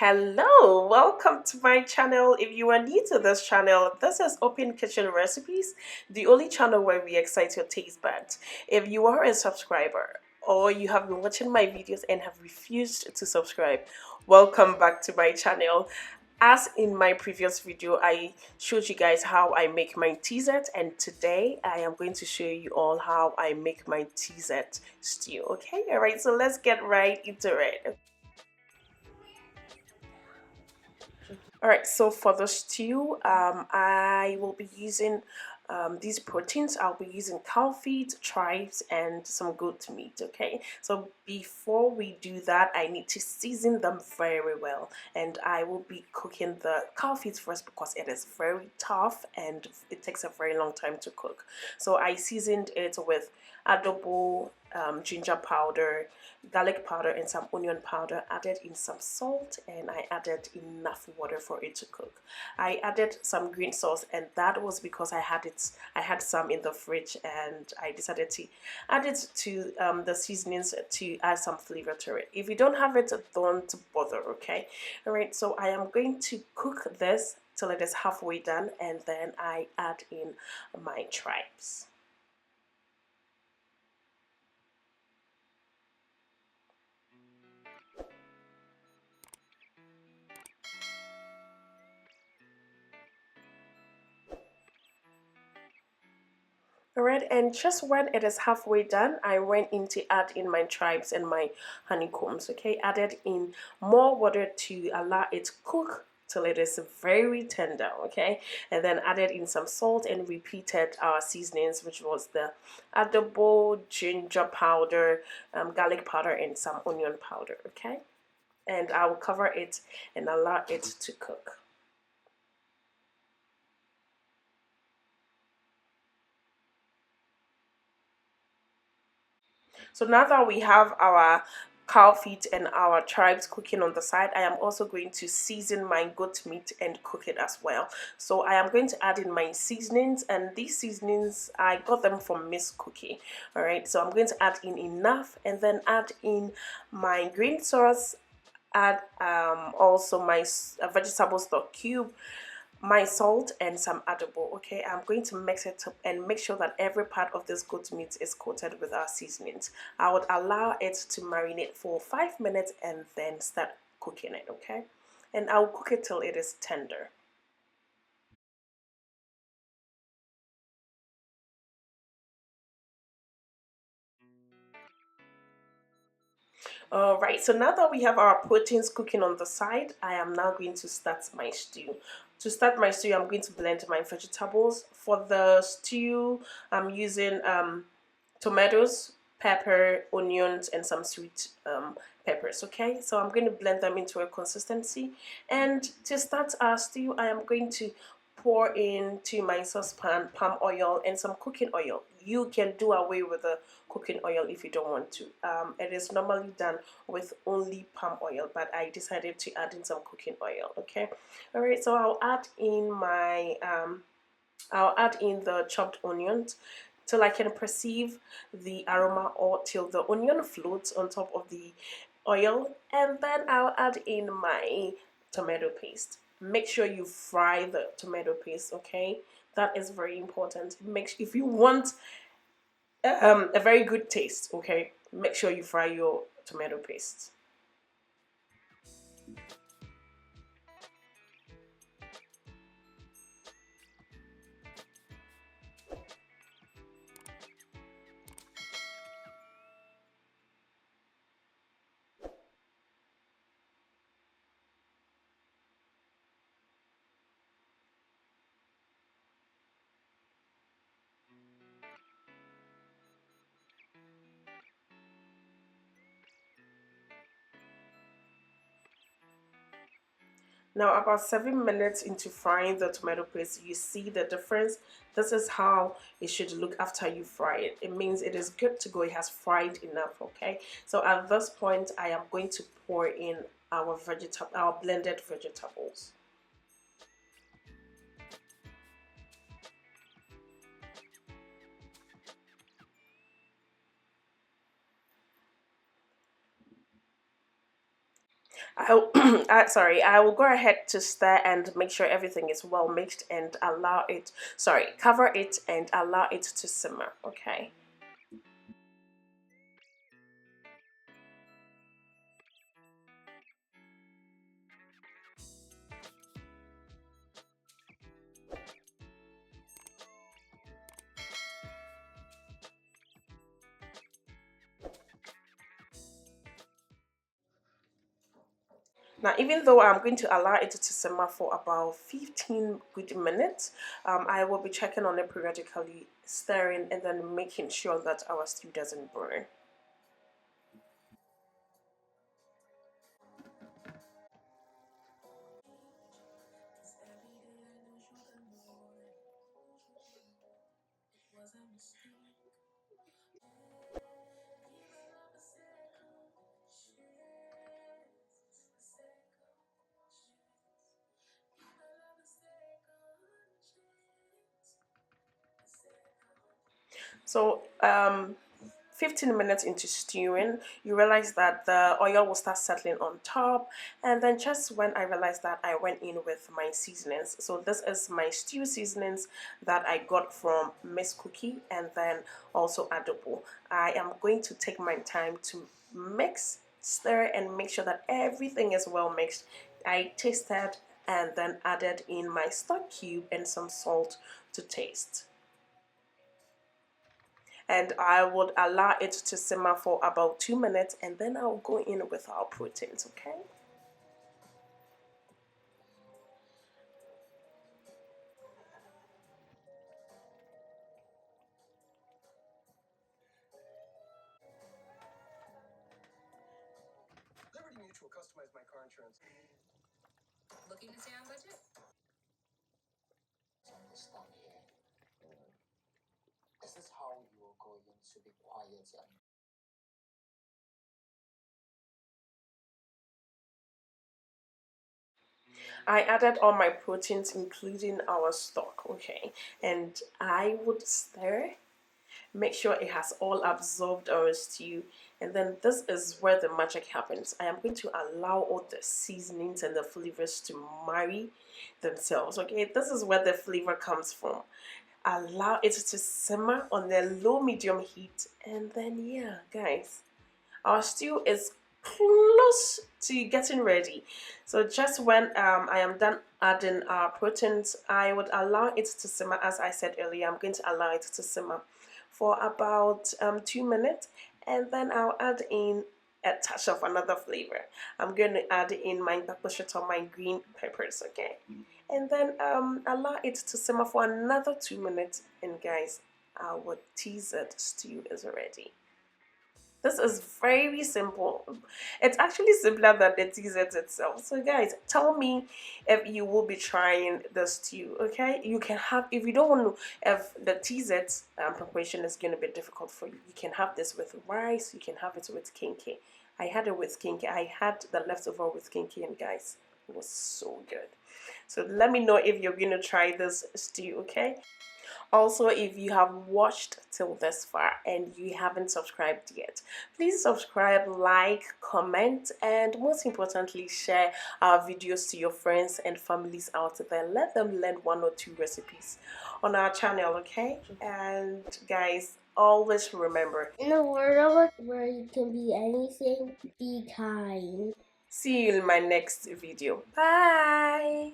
Hello, welcome to my channel. If you are new to this channel, this is Open Kitchen Recipes, the only channel where we excite your taste buds. If you are a subscriber or you have been watching my videos and have refused to subscribe, welcome back to my channel. As in my previous video, I showed you guys how I make my TZ, and today I am going to show you all how I make my TZ stew. Okay, all right, so let's get right into it. All right, so for the stew, I will be using these proteins. I'll be using cow feet, tripes, and some goat meat. Okay, so before we do that, I need to season them very well, and I will be cooking the cow feet first because it is very tough and it takes a very long time to cook. So I seasoned it with adobo, ginger powder, garlic powder, and some onion powder. Added in some salt, and I added enough water for it to cook. I added some green sauce, and that was because I had some in the fridge, and I decided to add it to the seasonings to add some flavor to it. If you don't have it, don't bother. Okay, all right, so I am going to cook this till it is halfway done, and then I add in my tripes. Alright, and just when it is halfway done, I went in to add in my tripes and my honeycombs. Okay, added in more water to allow it to cook till it is very tender. Okay, and then added in some salt and repeated our seasonings, which was the adobo, ginger powder, garlic powder, and some onion powder. Okay, and I will cover it and allow it to cook. So now that we have our cow feet and our tribes cooking on the side, I am also going to season my goat meat and cook it as well. So I am going to add in my seasonings, and these seasonings I got them from Miss Cookie. All right, so I'm going to add in enough, and then add in my green sauce, add also my vegetable stock cube, my salt, and some adobo. Okay, I'm going to mix it up and make sure that every part of this goat meat is coated with our seasonings. I would allow it to marinate for 5 minutes and then start cooking it. Okay, and I'll cook it till it is tender. All right, so now that we have our proteins cooking on the side, I am now going to start my stew. To start my stew, I'm going to blend my vegetables. For the stew, I'm using tomatoes, pepper, onions, and some sweet peppers. Okay, so I'm going to blend them into a consistency. And to start our stew, I am going to pour into my saucepan palm oil and some cooking oil. You can do away with the cooking oil if you don't want to. It is normally done with only palm oil, but I decided to add in some cooking oil. Okay, all right. So I'll add in the chopped onions till I can perceive the aroma, or till the onion floats on top of the oil, and then I'll add in my tomato paste. Make sure you fry the tomato paste. Okay, that is very important. If you want a very good taste, okay, make sure you fry your tomato paste. Now, about 7 minutes into frying the tomato paste, you see the difference. This is how it should look after you fry it. It means it is good to go. It has fried enough. Okay. So at this point, I am going to pour in our blended vegetables. I will go ahead to stir and make sure everything is well mixed and allow it, sorry, cover it and allow it to simmer, okay? Now, even though I'm going to allow it to simmer for about 15 good minutes, I will be checking on it periodically, stirring, and then making sure that our stew doesn't burn. So, 15 minutes into stewing, you realize that the oil will start settling on top. And then, just when I realized that, I went in with my seasonings. So, this is my stew seasonings that I got from Miss Cookie and then also Adobo. I am going to take my time to mix, stir, and make sure that everything is well mixed. I tasted and then added in my stock cube and some salt to taste, and I would allow it to simmer for about 2 minutes, and then I'll go in with our proteins, okay? I added all my proteins, including our stock, okay? And I would stir, make sure it has all absorbed our stew. And then this is where the magic happens. I am going to allow all the seasonings and the flavors to marry themselves, okay? This is where the flavor comes from. Allow it to simmer on a low medium heat, and then, yeah, guys, our stew is close to getting ready. So just when I am done adding our proteins, I would allow it to simmer. As I said earlier, I'm going to allow it to simmer for about 2 minutes, and then I'll add in a touch of another flavor. I'm going to add in my pepper or my green peppers, okay? And then allow it to simmer for another 2 minutes, and guys, our teased stew is ready. This is very simple. It's actually simpler than the dessert itself. So, guys, tell me if you will be trying this too. Okay, you can have, if you don't want to, if the dessert preparation is going to be difficult for you, you can have this with rice. You can have it with kinky. I had it with kinky. I had the leftover with kinky, and guys, it was so good. So let me know if you're going to try this stew. Okay. Also, if you have watched till this far and you haven't subscribed yet, please subscribe, like, comment, and most importantly, share our videos to your friends and families out there. Let them learn one or two recipes on our channel, okay? And guys, always remember, in a world where you can be anything, be kind. See you in my next video. Bye!